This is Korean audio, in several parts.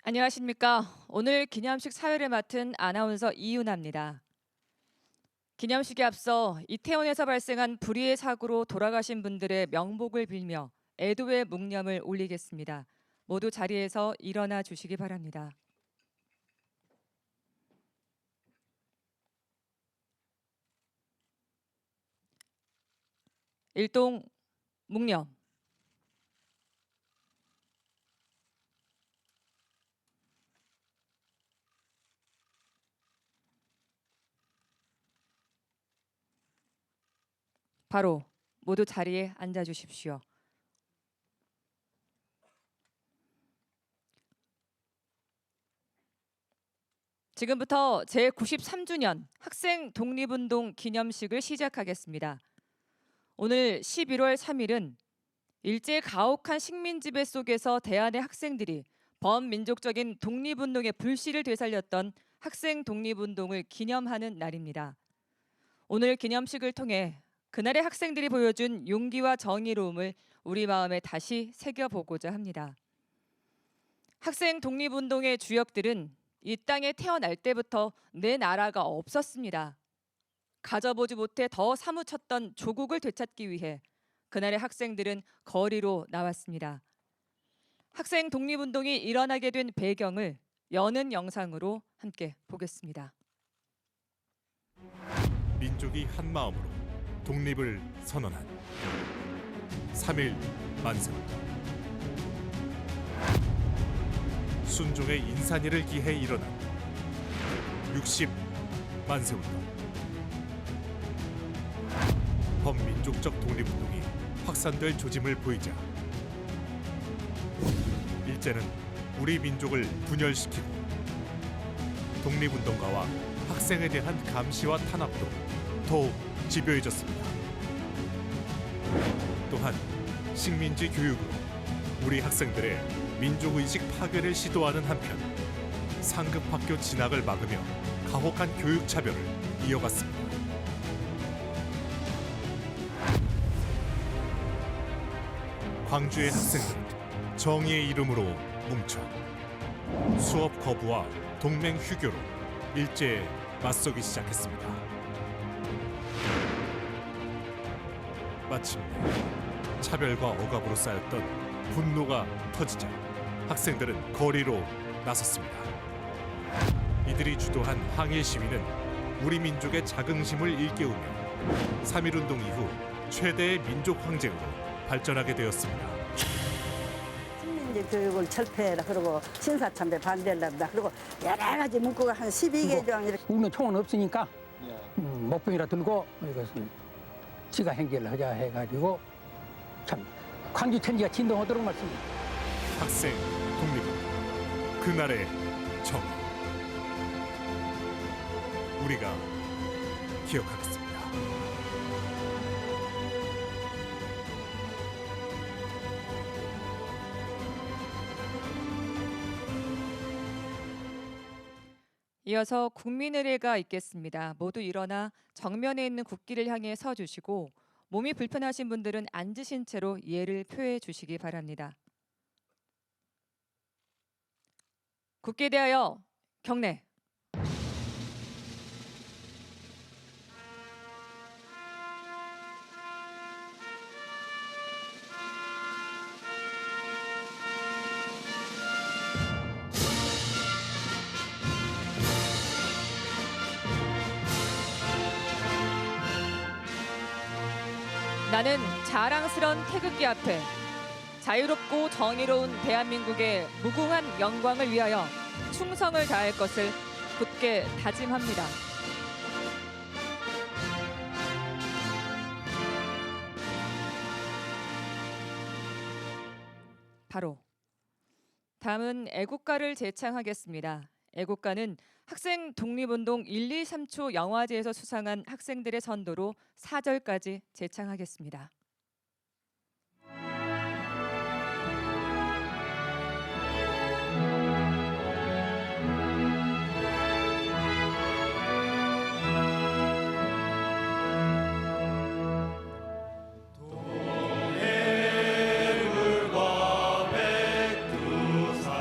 안녕하십니까. 오늘 기념식 사회를 맡은 아나운서 이윤아입니다. 기념식에 앞서 이태원에서 발생한 불의의 사고로 돌아가신 분들의 명복을 빌며 애도의 묵념을 올리겠습니다. 모두 자리에서 일어나 주시기 바랍니다. 일동 묵념. 바로 모두 자리에 앉아 주십시오. 지금부터 제93주년 학생 독립운동 기념식을 시작하겠습니다. 오늘 11월 3일은 일제 가혹한 식민지배 속에서 대한의 학생들이 범민족적인 독립운동의 불씨를 되살렸던 학생 독립운동을 기념하는 날입니다. 오늘 기념식을 통해 그날의 학생들이 보여준 용기와 정의로움을 우리 마음에 다시 새겨보고자 합니다. 학생 독립운동의 주역들은 이 땅에 태어날 때부터 내 나라가 없었습니다. 가져보지 못해 더 사무쳤던 조국을 되찾기 위해 그날의 학생들은 거리로 나왔습니다. 학생 독립운동이 일어나게 된 배경을 여는 영상으로 함께 보겠습니다. 민족이 한 마음으로 독립을 선언한 3.1 만세운동. 순종의 인산이를 기해 일어난 60 만세운동. 범민족적 독립운동이 확산될 조짐을 보이자 일제는 우리 민족을 분열시키고 독립운동가와 학생에 대한 감시와 탄압도 더욱 집요해졌습니다. 또한 식민지 교육으로 우리 학생들의 민족의식 파괴를 시도하는 한편 상급학교 진학을 막으며 가혹한 교육 차별을 이어갔습니다. 광주의 학생들은 정의의 이름으로 뭉쳐 수업 거부와 동맹 휴교로 일제에 맞서기 시작했습니다. 마침내 차별과 억압으로 쌓였던 분노가 터지자 학생들은 거리로 나섰습니다. 이들이 주도한 항일 시위는 우리 민족의 자긍심을 일깨우며 3.1운동 이후 최대의 민족 항쟁으로 발전하게 되었습니다. 식민지 교육을 철폐해라, 그리고 신사참배 반대를 한다, 그리고 여러 가지 문구가 한 12개정 이렇게. 우리는 총은 없으니까 목병이라 들고 이것을 지가 행기를 하자 해가지고 참 광주 천지가 진동하도록 말씀입니다. 학생 독립운동 그날의 정의 우리가 기억하겠습니다. 이어서 국민의례가 있겠습니다. 모두 일어나 정면에 있는 국기를 향해 서 주시고 몸이 불편하신 분들은 앉으신 채로 예를 표해 주시기 바랍니다. 국기에 대하여 경례. 나는 자랑스런 태극기 앞에 자유롭고 정의로운 대한민국의 무궁한 영광을 위하여 충성을 다할 것을 굳게 다짐합니다. 바로 다음은 애국가를 제창하겠습니다. 애국가는 학생 독립운동 1, 2, 3초 영화제에서 수상한 학생들의 선도로 4절까지 제창하겠습니다. 동해물과 백두산이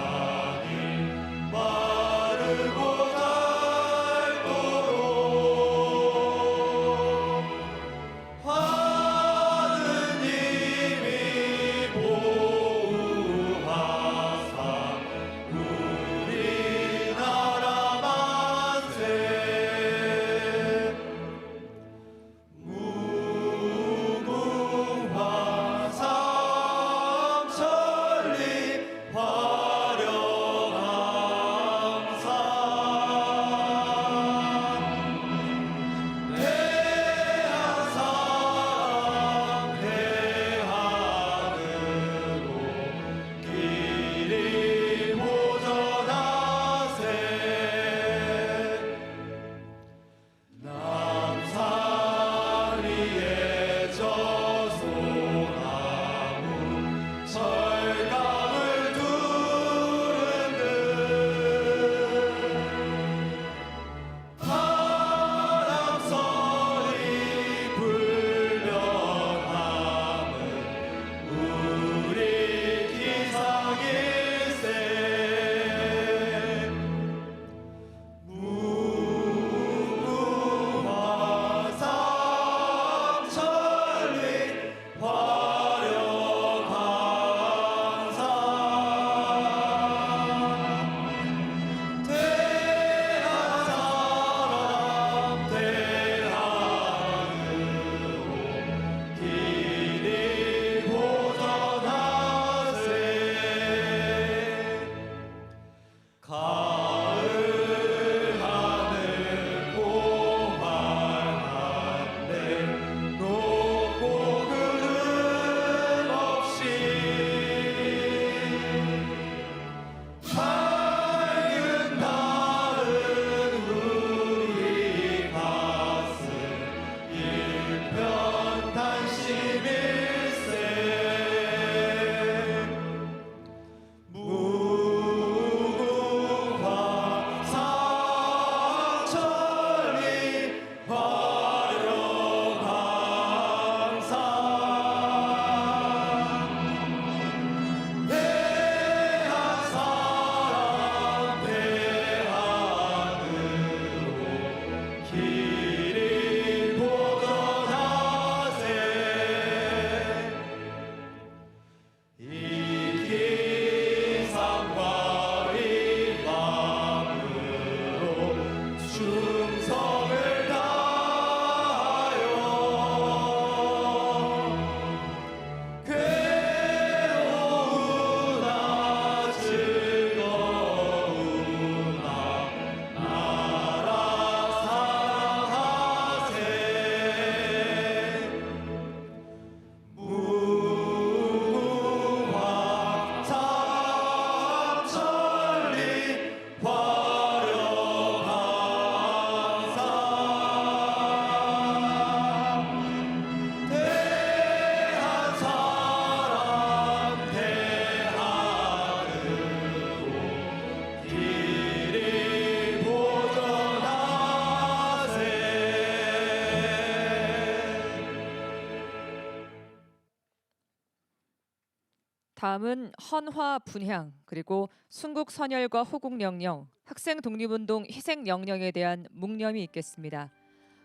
다음은 헌화 분향 그리고 순국 선열과 호국 영령, 학생 독립운동 희생 영령에 대한 묵념이 있겠습니다.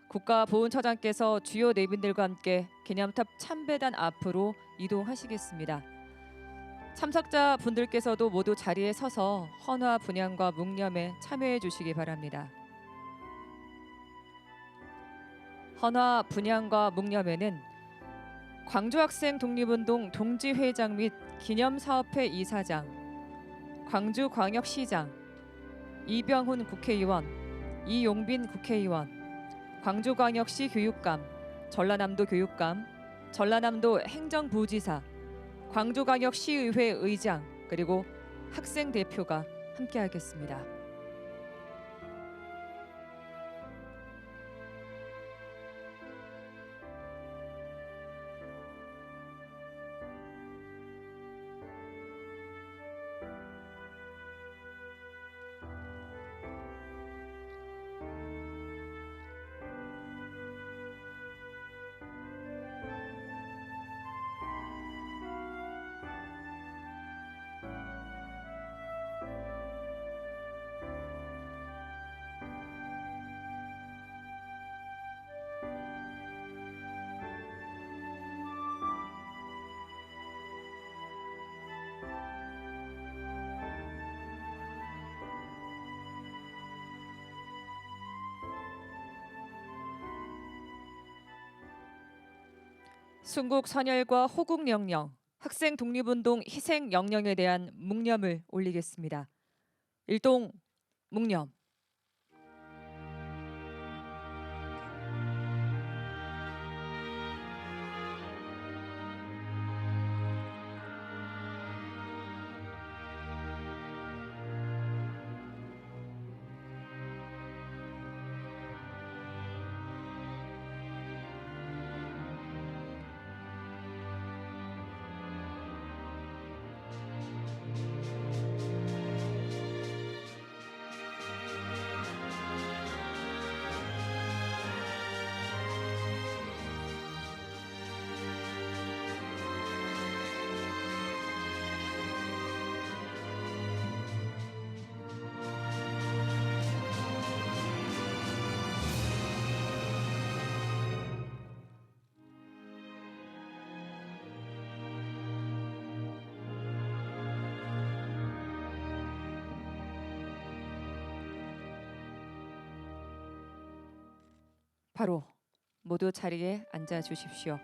국가보훈처장께서 주요 내빈들과 함께 기념탑 참배단 앞으로 이동하시겠습니다. 참석자 분들께서도 모두 자리에 서서 헌화 분향과 묵념에 참여해 주시기 바랍니다. 헌화 분향과 묵념에는 광주학생 독립운동 동지회장 및 기념사업회 이사장, 광주광역시장, 이병훈 국회의원, 이용빈 국회의원, 광주광역시 교육감, 전라남도 교육감, 전라남도 행정부지사, 광주광역시의회 의장 그리고 학생 대표가 함께하겠습니다. 순국 선열과 호국 영령, 학생 독립운동 희생 영령에 대한 묵념을 올리겠습니다. 일동 묵념. 바로 모두 자리에 앉아 주십시오.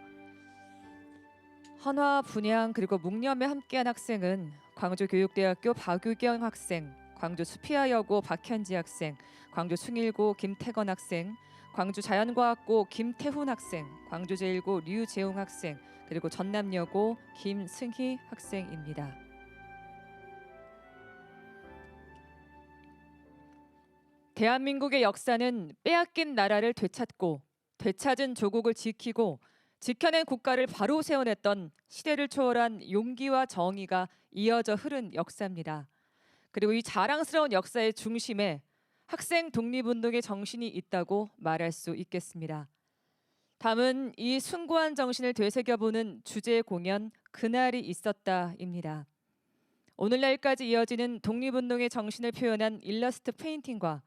헌화 분향 그리고 묵념에 함께한 학생은 광주교육대학교 박유경 학생, 광주 수피아여고 박현지 학생, 광주 숭일고 김태건 학생, 광주 자연과학고 김태훈 학생, 광주제일고 류재웅 학생, 그리고 전남여고 김승희 학생입니다. 대한민국의 역사는 빼앗긴 나라를 되찾고 되찾은 조국을 지키고 지켜낸 국가를 바로 세워냈던 시대를 초월한 용기와 정의가 이어져 흐른 역사입니다. 그리고 이 자랑스러운 역사의 중심에 학생 독립운동의 정신이 있다고 말할 수 있겠습니다. 다음은 이 숭고한 정신을 되새겨보는 주제 공연 그날이 있었다입니다. 오늘날까지 이어지는 독립운동의 정신을 표현한 일러스트 페인팅과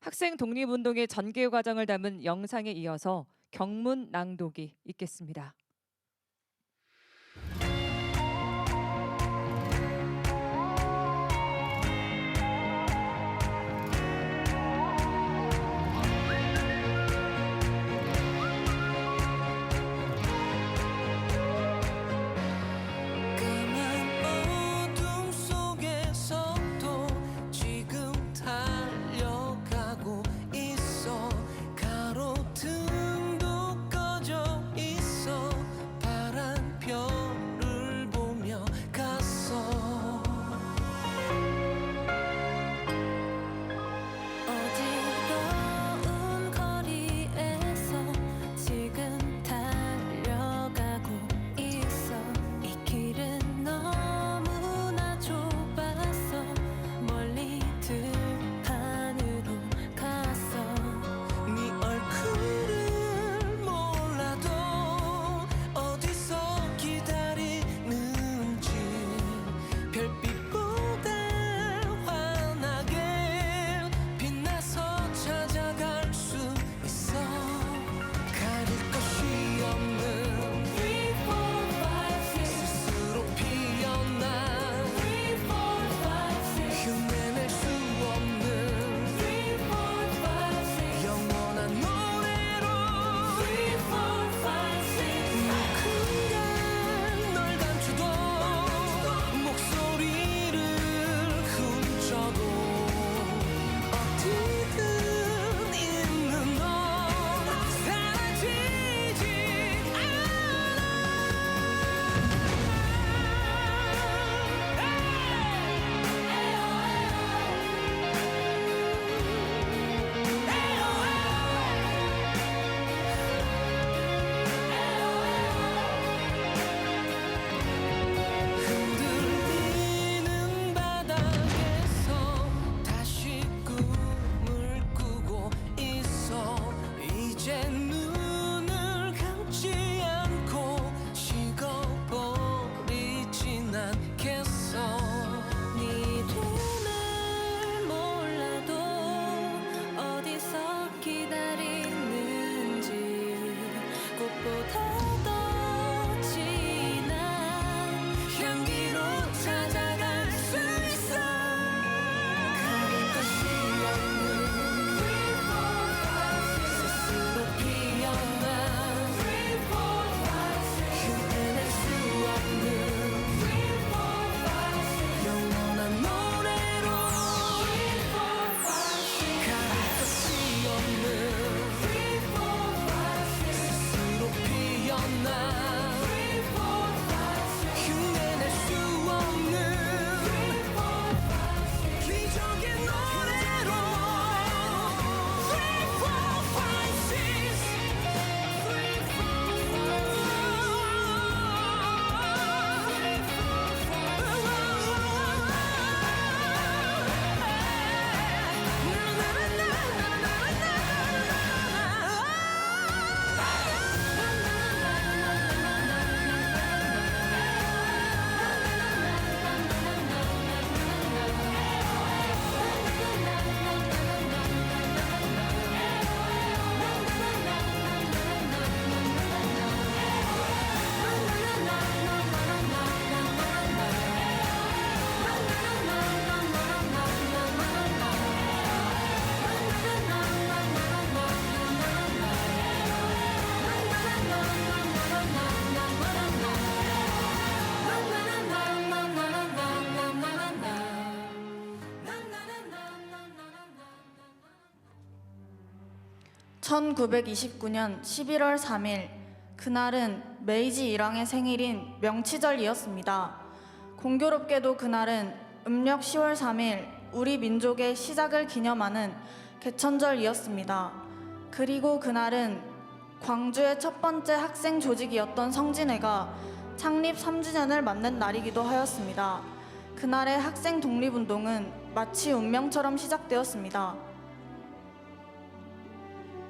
학생 독립운동의 전개 과정을 담은 영상에 이어서 경문 낭독이 있겠습니다. 가로등도 꺼져 있어 1929년 11월 3일, 그날은 메이지 일왕의 생일인 명치절이었습니다. 공교롭게도 그날은 음력 10월 3일 우리 민족의 시작을 기념하는 개천절이었습니다. 그리고 그날은 광주의 첫 번째 학생 조직이었던 성진회가 창립 3주년을 맞는 날이기도 하였습니다. 그날의 학생 독립운동은 마치 운명처럼 시작되었습니다.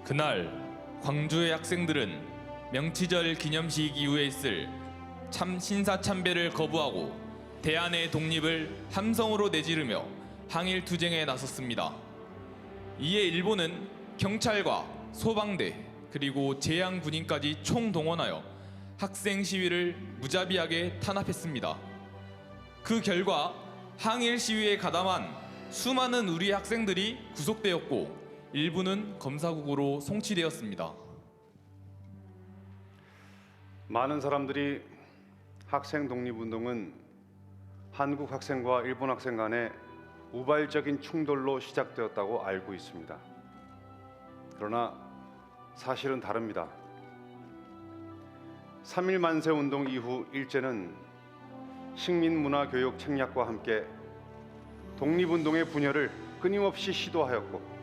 그날 광주의 학생들은 명치절 기념식 이후에 있을 참 신사참배를 거부하고 대한의 독립을 함성으로 내지르며 항일 투쟁에 나섰습니다. 이에 일본은 경찰과 소방대 그리고 재향 군인까지 총동원하여 학생 시위를 무자비하게 탄압했습니다. 그 결과 항일 시위에 가담한 수많은 우리 학생들이 구속되었고 일부는 검사국으로 송치되었습니다. 많은 사람들이 학생 독립운동은 한국 학생과 일본 학생 간의 우발적인 충돌로 시작되었다고 알고 있습니다. 그러나 사실은 다릅니다. 3.1 만세 운동 이후 일제는 식민문화교육 책략과 함께 독립운동의 분열을 끊임없이 시도하였고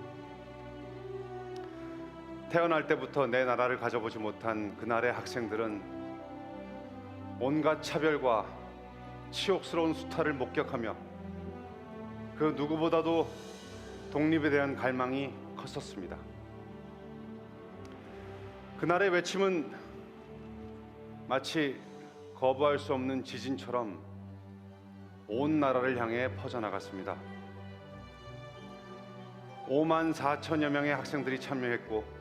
태어날 때부터 내 나라를 가져보지 못한 그날의 학생들은 온갖 차별과 치욕스러운 수탈을 목격하며 그 누구보다도 독립에 대한 갈망이 컸었습니다. 그날의 외침은 마치 거부할 수 없는 지진처럼 온 나라를 향해 퍼져나갔습니다. 5만 4천여 명의 학생들이 참여했고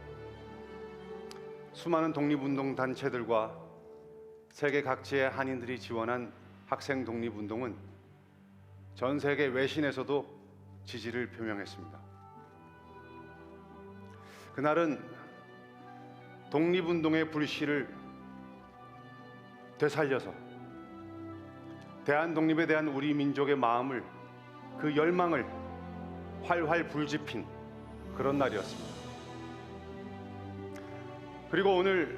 수많은 독립운동 단체들과 세계 각지의 한인들이 지원한 학생 독립운동은 전 세계 외신에서도 지지를 표명했습니다. 그날은 독립운동의 불씨를 되살려서 대한 독립에 대한 우리 민족의 마음을, 그 열망을 활활 불지핀 그런 날이었습니다. 그리고 오늘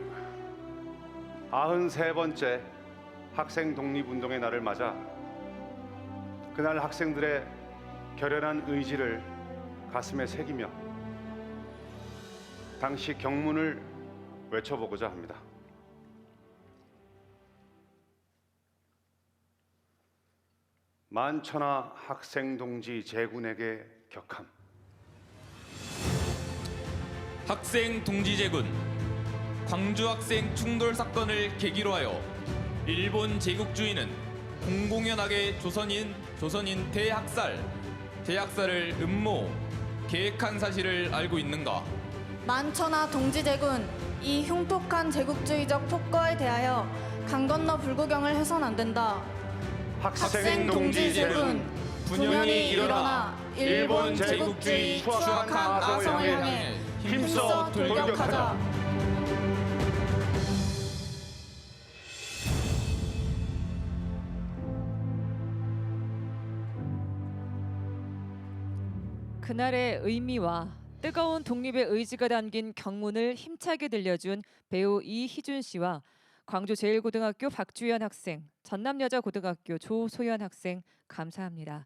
93번째 학생 독립운동의 날을 맞아 그날 학생들의 결연한 의지를 가슴에 새기며 당시 경문을 외쳐보고자 합니다. 만천하 학생 동지 제군에게 격함. 학생 동지제군 광주 학생 충돌 사건을 계기로 하여 일본 제국주의는 공공연하게 조선인 대학살을 음모 계획한 사실을 알고 있는가? 만천하 동지제군, 이 흉폭한 제국주의적 폭거에 대하여 강 건너 불구경을 해선 안 된다. 학생 동지제군, 분연히 일어나 일본 제국주의 추악한 악성을 향해 힘써 돌격하자. 그날의 의미와 뜨거운 독립의 의지가 담긴 경문을 힘차게 들려준 배우 이희준 씨와 광주 제1고등학교 박주연 학생, 전남여자고등학교 조소연 학생 감사합니다.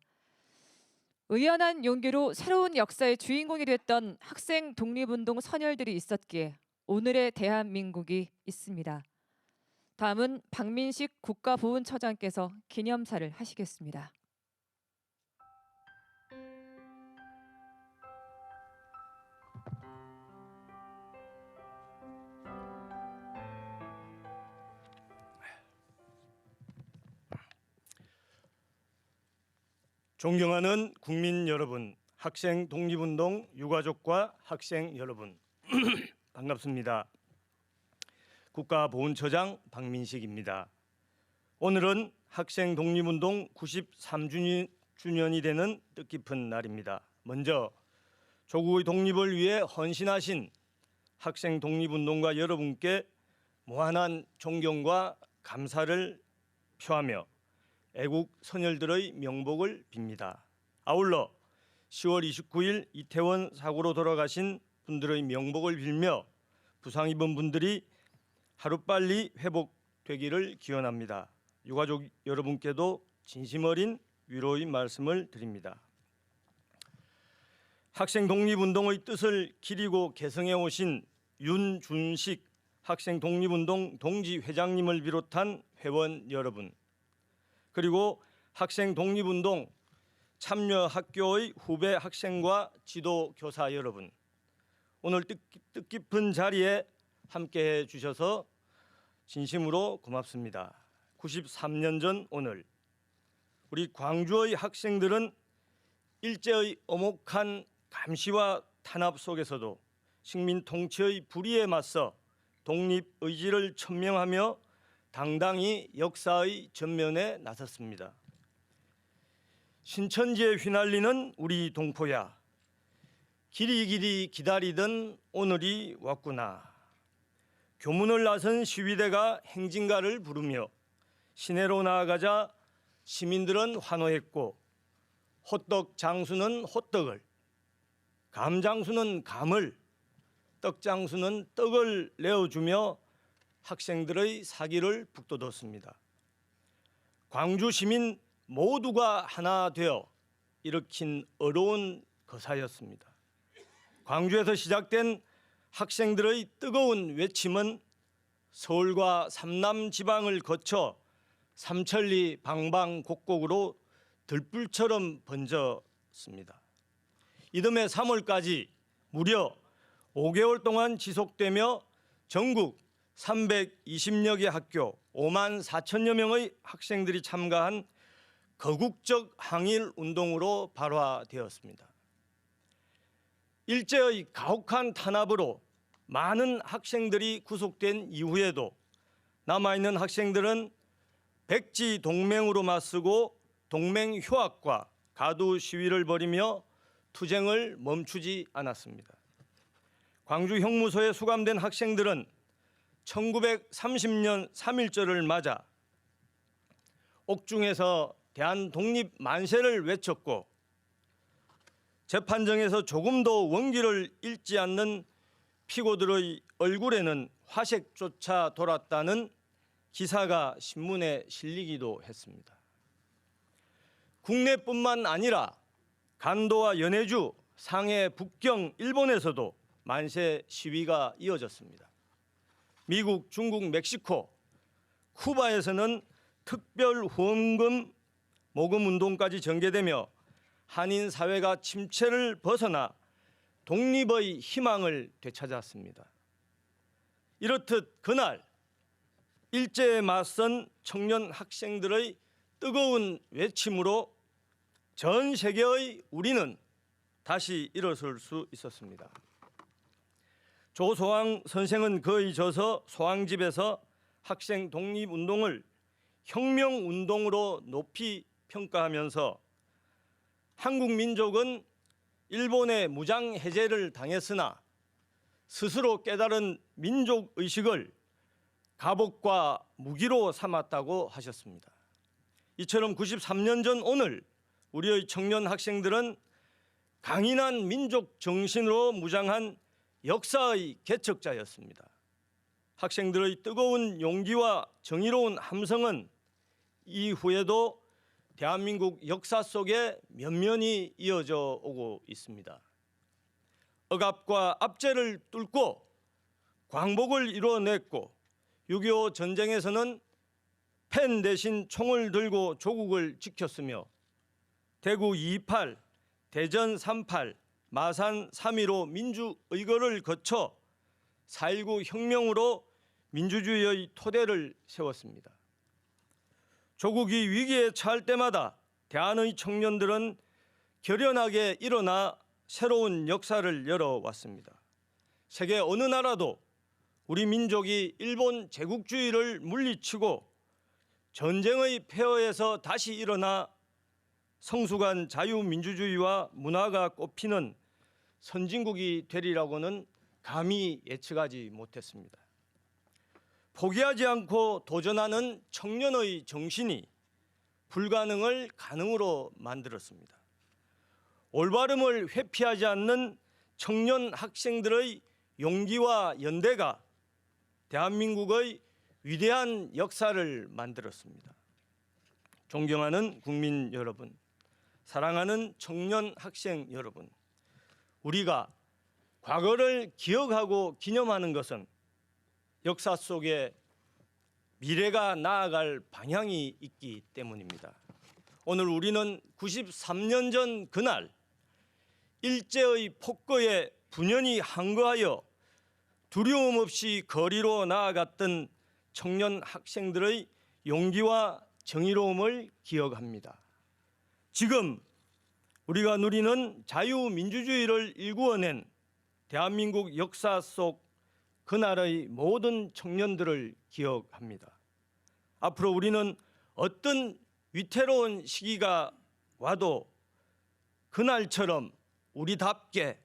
의연한 용기로 새로운 역사의 주인공이 됐던 학생 독립운동 선열들이 있었기에 오늘의 대한민국이 있습니다. 다음은 박민식 국가보훈처장께서 기념사를 하시겠습니다. 존경하는 국민 여러분, 학생 독립운동 유가족과 학생 여러분, 반갑습니다. 국가보훈처장 박민식입니다. 오늘은 학생 독립운동 93주년이 되는 뜻깊은 날입니다. 먼저 조국의 독립을 위해 헌신하신 학생 독립운동가 여러분께 무한한 존경과 감사를 표하며 애국 선열들의 명복을 빕니다. 아울러 10월 29일 이태원 사고로 돌아가신 분들의 명복을 빌며 부상 입은 분들이 하루빨리 회복되기를 기원합니다. 유가족 여러분께도 진심 어린 위로의 말씀을 드립니다. 학생 독립운동의 뜻을 기리고 개성해 오신 윤준식 학생 독립운동 동지회장님을 비롯한 회원 여러분, 그리고 학생 독립운동 참여 학교의 후배 학생과 지도 교사 여러분, 오늘 뜻깊은 자리에 함께해 주셔서 진심으로 고맙습니다. 93년 전 오늘 우리 광주의 학생들은 일제의 엄혹한 감시와 탄압 속에서도 식민 통치의 불의에 맞서 독립 의지를 천명하며 당당히 역사의 전면에 나섰습니다. 신천지에 휘날리는 우리 동포야, 길이길이 기다리던 오늘이 왔구나. 교문을 나선 시위대가 행진가를 부르며 시내로 나아가자 시민들은 환호했고, 호떡 장수는 호떡을, 감 장수는 감을, 떡 장수는 떡을 내어주며 학생들의 사기를 북돋웠습니다. 광주 시민 모두가 하나 되어 일으킨 어려운 거사였습니다. 광주에서 시작된 학생들의 뜨거운 외침은 서울과 삼남 지방을 거쳐 삼천리 방방곡곡으로 들불처럼 번졌습니다. 이듬해 3월까지 무려 5개월 동안 지속되며 전국 320여 개 학교 5만 4천여 명의 학생들이 참가한 거국적 항일 운동으로 발화되었습니다. 일제의 가혹한 탄압으로 많은 학생들이 구속된 이후에도 남아있는 학생들은 백지 동맹으로 맞서고 동맹 휴학과 가두 시위를 벌이며 투쟁을 멈추지 않았습니다. 광주 형무소에 수감된 학생들은 1930년 3.1절을 맞아 옥중에서 대한독립 만세를 외쳤고, 재판정에서 조금도 원기를 잃지 않는 피고들의 얼굴에는 화색조차 돌았다는 기사가 신문에 실리기도 했습니다. 국내뿐만 아니라 간도와 연해주, 상해, 북경, 일본에서도 만세 시위가 이어졌습니다. 미국, 중국, 멕시코, 쿠바에서는 특별 후원금 모금 운동까지 전개되며 한인 사회가 침체를 벗어나 독립의 희망을 되찾았습니다. 이렇듯 그날 일제에 맞선 청년 학생들의 뜨거운 외침으로 전 세계의 우리는 다시 일어설 수 있었습니다. 조소왕 선생은 그의 저서 소왕집에서 학생 독립운동을 혁명운동으로 높이 평가하면서 한국 민족은 일본의 무장 해제를 당했으나 스스로 깨달은 민족의식을 갑옷과 무기로 삼았다고 하셨습니다. 이처럼 93년 전 오늘 우리의 청년 학생들은 강인한 민족 정신으로 무장한 역사의 개척자였습니다. 학생들의 뜨거운 용기와 정의로운 함성은 이후에도 대한민국 역사 속에 면면히 이어져 오고 있습니다. 억압과 압제를 뚫고 광복을 이뤄냈고, 6.25 전쟁에서는 펜 대신 총을 들고 조국을 지켰으며, 대구 2.28, 대전 3.8, 마산 3.15 민주의거를 거쳐 4.19 혁명으로 민주주의의 토대를 세웠습니다. 조국이 위기에 처할 때마다 대한의 청년들은 결연하게 일어나 새로운 역사를 열어왔습니다. 세계 어느 나라도 우리 민족이 일본 제국주의를 물리치고 전쟁의 폐허에서 다시 일어나 성숙한 자유민주주의와 문화가 꽃피는 선진국이 되리라고는 감히 예측하지 못했습니다. 포기하지 않고 도전하는 청년의 정신이 불가능을 가능으로 만들었습니다. 올바름을 회피하지 않는 청년 학생들의 용기와 연대가 대한민국의 위대한 역사를 만들었습니다. 존경하는 국민 여러분, 사랑하는 청년 학생 여러분, 우리가 과거를 기억하고 기념하는 것은 역사 속에 미래가 나아갈 방향이 있기 때문입니다. 오늘 우리는 93년 전 그날 일제의 폭거에 분연히 항거하여 두려움 없이 거리로 나아갔던 청년 학생들의 용기와 정의로움을 기억합니다. 지금 우리가 누리는 자유민주주의를 일구어낸 대한민국 역사 속 그날의 모든 청년들을 기억합니다. 앞으로 우리는 어떤 위태로운 시기가 와도 그날처럼 우리답게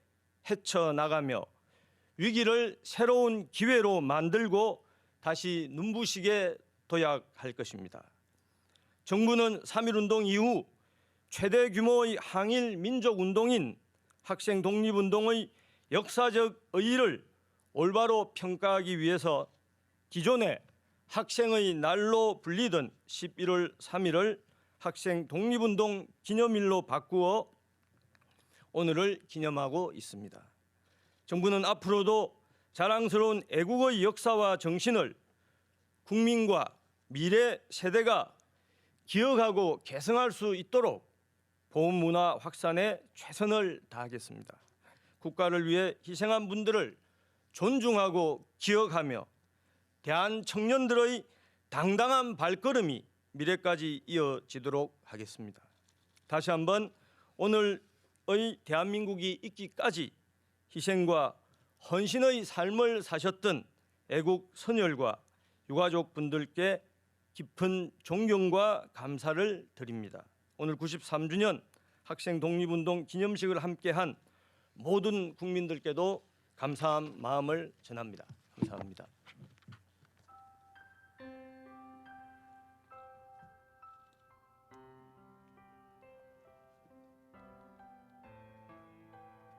헤쳐나가며 위기를 새로운 기회로 만들고 다시 눈부시게 도약할 것입니다. 정부는 3.1운동 이후 최대 규모의 항일 민족운동인 학생 독립운동의 역사적 의의를 올바로 평가하기 위해서 기존의 학생의 날로 불리던 11월 3일을 학생 독립운동 기념일로 바꾸어 오늘을 기념하고 있습니다. 정부는 앞으로도 자랑스러운 애국의 역사와 정신을 국민과 미래 세대가 기억하고 계승할 수 있도록 보훈문화 확산에 최선을 다하겠습니다. 국가를 위해 희생한 분들을 존중하고 기억하며 대한 청년들의 당당한 발걸음이 미래까지 이어지도록 하겠습니다. 다시 한번 오늘의 대한민국이 있기까지 희생과 헌신의 삶을 사셨던 애국 선열과 유가족 분들께 깊은 존경과 감사를 드립니다. 오늘 93주년 학생 독립운동 기념식을 함께한 모든 국민들께도 감사한 마음을 전합니다. 감사합니다.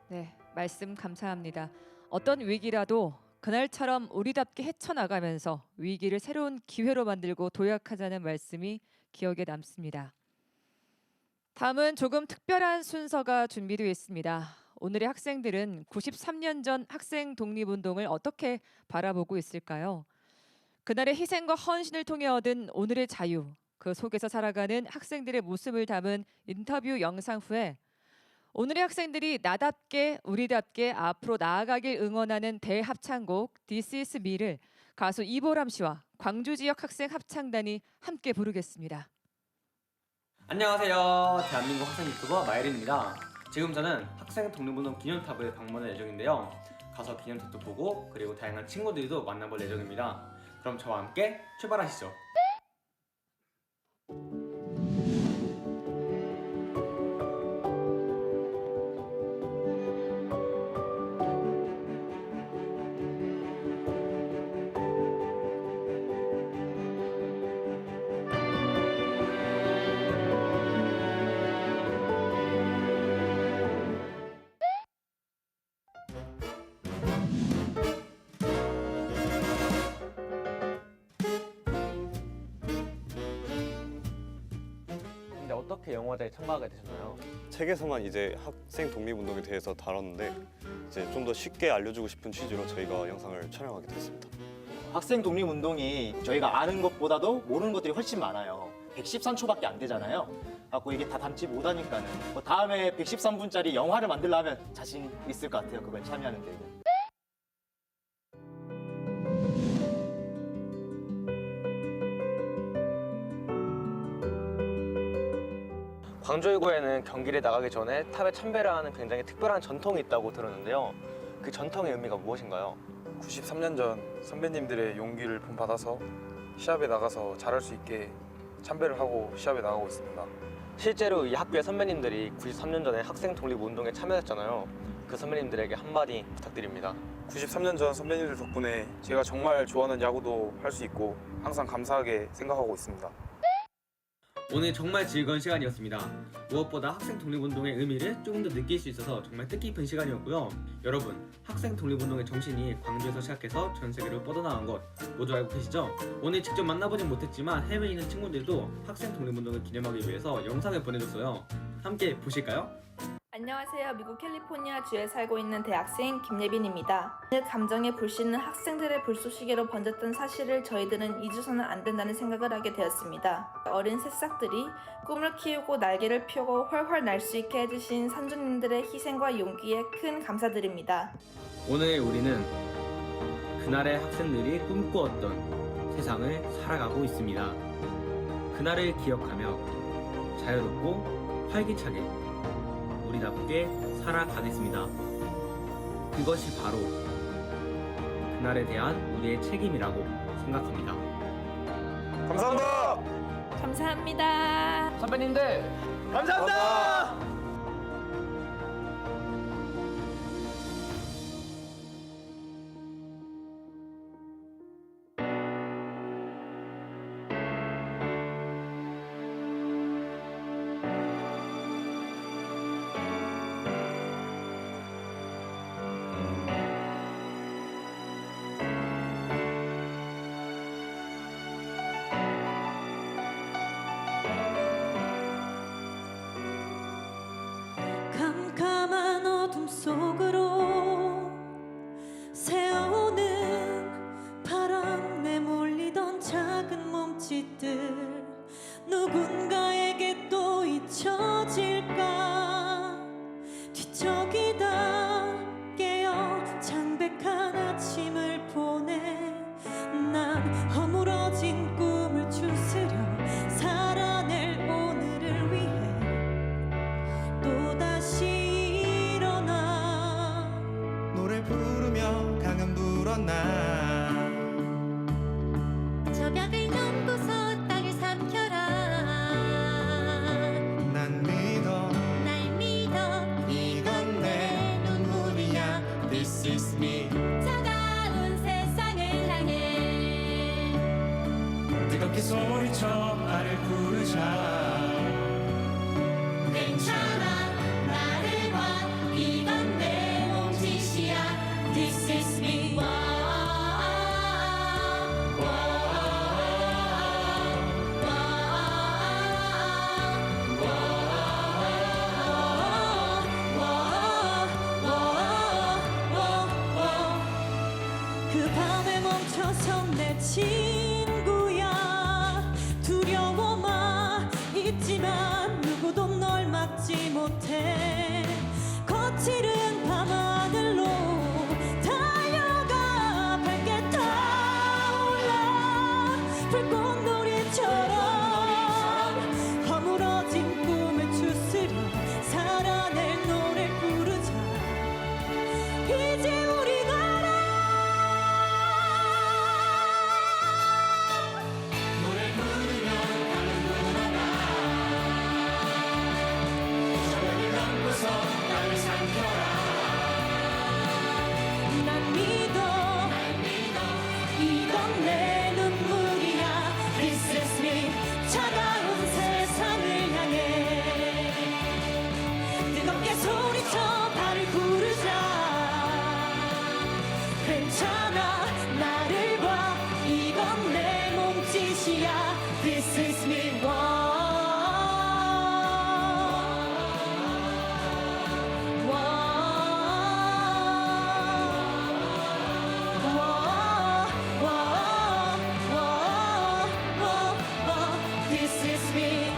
네, 말씀 감사합니다. 어떤 위기라도 그날처럼 우리답게 헤쳐나가면서 위기를 새로운 기회로 만들고 도약하자는 말씀이 기억에 남습니다. 다음은 조금 특별한 순서가 준비되어 있습니다. 오늘의 학생들은 93년 전 학생 독립운동을 어떻게 바라보고 있을까요? 그날의 희생과 헌신을 통해 얻은 오늘의 자유, 그 속에서 살아가는 학생들의 모습을 담은 인터뷰 영상 후에 오늘의 학생들이 나답게 우리답게 앞으로 나아가길 응원하는 대합창곡 This is me를 가수 이보람 씨와 광주 지역 학생 합창단이 함께 부르겠습니다. 안녕하세요. 대한민국 학생 유튜버 마예린입니다. 지금 저는 학생 독립운동 기념탑을 방문할 예정인데요. 가서 기념탑도 보고 그리고 다양한 친구들도 만나볼 예정입니다. 그럼 저와 함께 출발하시죠. 어떻게 영화제에 참가하게 되셨나요? 책에서만 이제 학생 독립운동에 대해서 다뤘는데 이제 좀 더 쉽게 알려주고 싶은 취지로 저희가 영상을 촬영하게 됐습니다. 학생 독립운동이 저희가 아는 것보다도 모르는 것들이 훨씬 많아요. 113초밖에 안 되잖아요. 갖고 이게 다 담지 못하니까는 다음에 113분짜리 영화를 만들려면 자신 있을 것 같아요. 그걸 참여하는 데는. 광주일구에는 경기를 나가기 전에 탑에 참배를 하는 굉장히 특별한 전통이 있다고 들었는데요. 그 전통의 의미가 무엇인가요? 93년 전 선배님들의 용기를 본받아서 시합에 나가서 잘할 수 있게 참배를 하고 시합에 나가고 있습니다. 실제로 이 학교의 선배님들이 93년 전에 학생 독립운동에 참여했잖아요. 그 선배님들에게 한마디 부탁드립니다. 93년 전 선배님들 덕분에 제가 정말 좋아하는 야구도 할 수 있고 항상 감사하게 생각하고 있습니다. 오늘 정말 즐거운 시간이었습니다. 무엇보다 학생 독립운동의 의미를 조금 더 느낄 수 있어서 정말 뜻깊은 시간이었고요. 여러분, 학생 독립운동의 정신이 광주에서 시작해서 전 세계로 뻗어나간 것 모두 알고 계시죠? 오늘 직접 만나보진 못했지만 해외에 있는 친구들도 학생 독립운동을 기념하기 위해서 영상을 보내줬어요. 함께 보실까요? 안녕하세요. 미국 캘리포니아 주에 살고 있는 대학생 김예빈입니다. 그 감정에 불씨는 학생들의 불쏘시개로 번졌던 사실을 저희들은 잊어서는 안 된다는 생각을 하게 되었습니다. 어린 새싹들이 꿈을 키우고 날개를 펴고 훨훨 날 수 있게 해주신 선조님들의 희생과 용기에 큰 감사드립니다. 오늘 우리는 그날의 학생들이 꿈꾸었던 세상을 살아가고 있습니다. 그날을 기억하며 자유롭고 활기차게 우리답게 살아가겠습니다. 그것이 바로 그날에 대한 우리의 책임이라고 생각합니다. 감사합니다. 감사합니다. 선배님들 감사합니다. 캄캄한 어둠 속으로 새어오는 바람에 몰리던 작은 몸짓들 누군가에게 또 잊혀질까 뒤척이다 깨어 창백한 아침을 보내 난 허물어진 꿈을 추스려 살아낼 오늘을 위해 또다시 일어나 노래 부르며 강은 불었나 저 벽을 넘고서 땅을 삼켜라 난 믿어 날 믿어 이건 내 눈물이야 This is me 차가운 세상을 향해 뜨겁게 소리쳐 나를 부르자 괜찮아 나를 봐 이건 내 몸짓이야 This is me 그 밤에 멈춰선 내 친구야 두려워 마 있지만 누구도 널 막지 못해 거칠은 밤하늘로 달려가 밝게 타올라 불꽃놀이처럼 허물어진 꿈을 추스려 살아낼 노래 부르자 이제 우리나라 노래 부르며 강은 불어나 저벽을 넘고서 나를 삼켜라 난 믿어 이건 내 눈물이야 This is me 차가운 세상을 향해 뜨겁게 소리쳐 발을 구르자 괜찮아 나를 봐 이건 내 몸짓이야 This is me This is me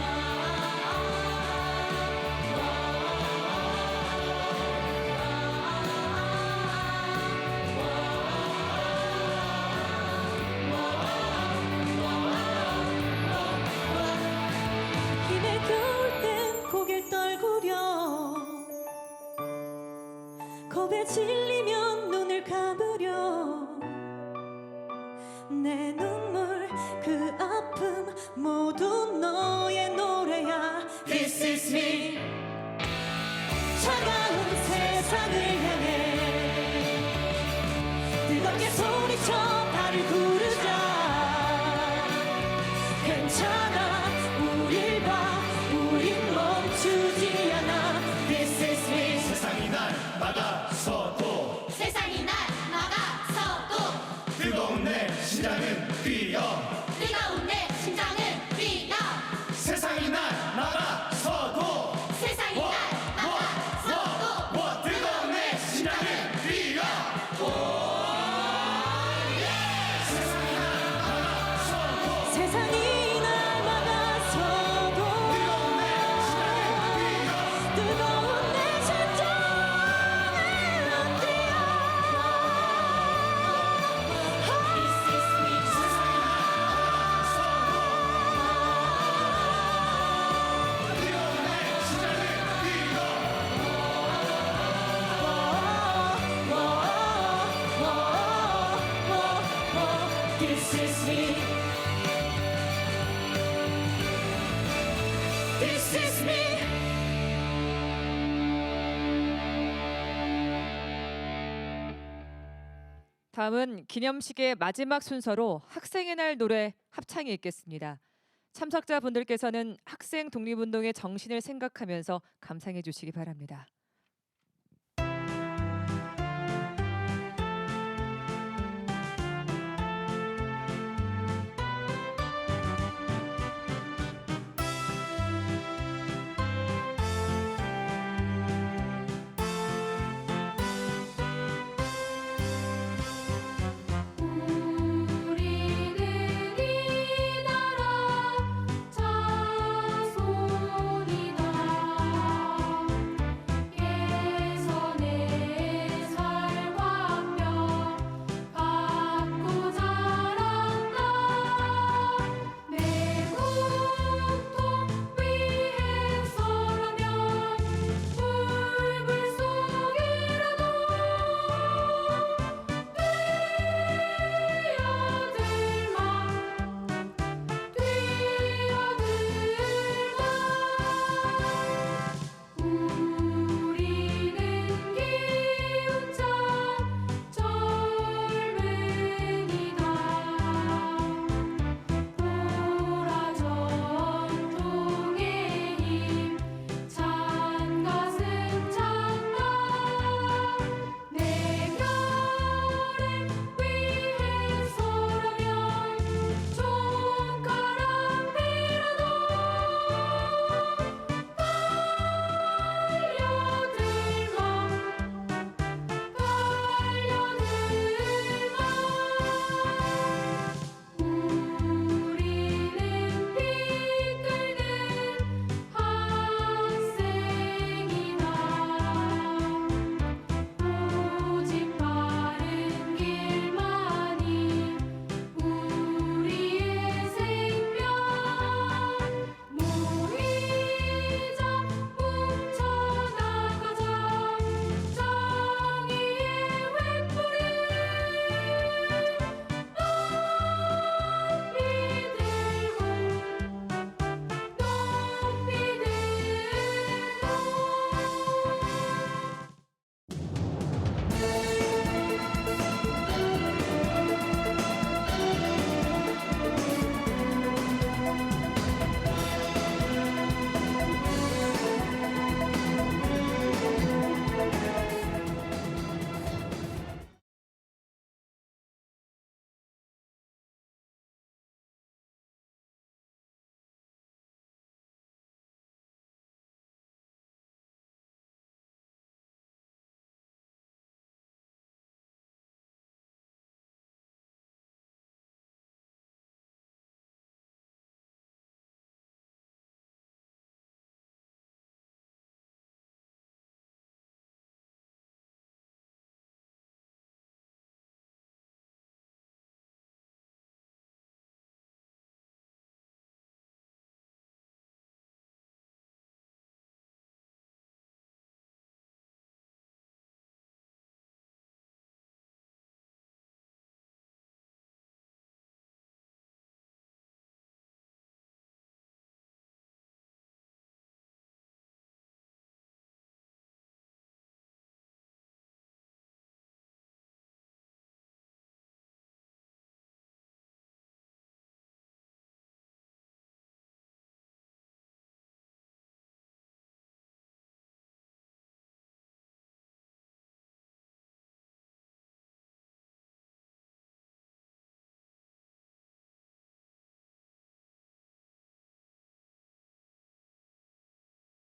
힘에 겨울 땐 고개를 떨구려 겁에 질리면 눈을 감으려 내 눈물 그 아픔 모두 너의 노래야 This is me 차가운 세상을 향해 뜨겁게 소리쳐 발을 구르자 괜찮아 우릴 봐 다음은 기념식의 마지막 순서로 학생의 날 노래 합창이 있겠습니다. 참석자분들께서는 학생 독립운동의 정신을 생각하면서 감상해 주시기 바랍니다.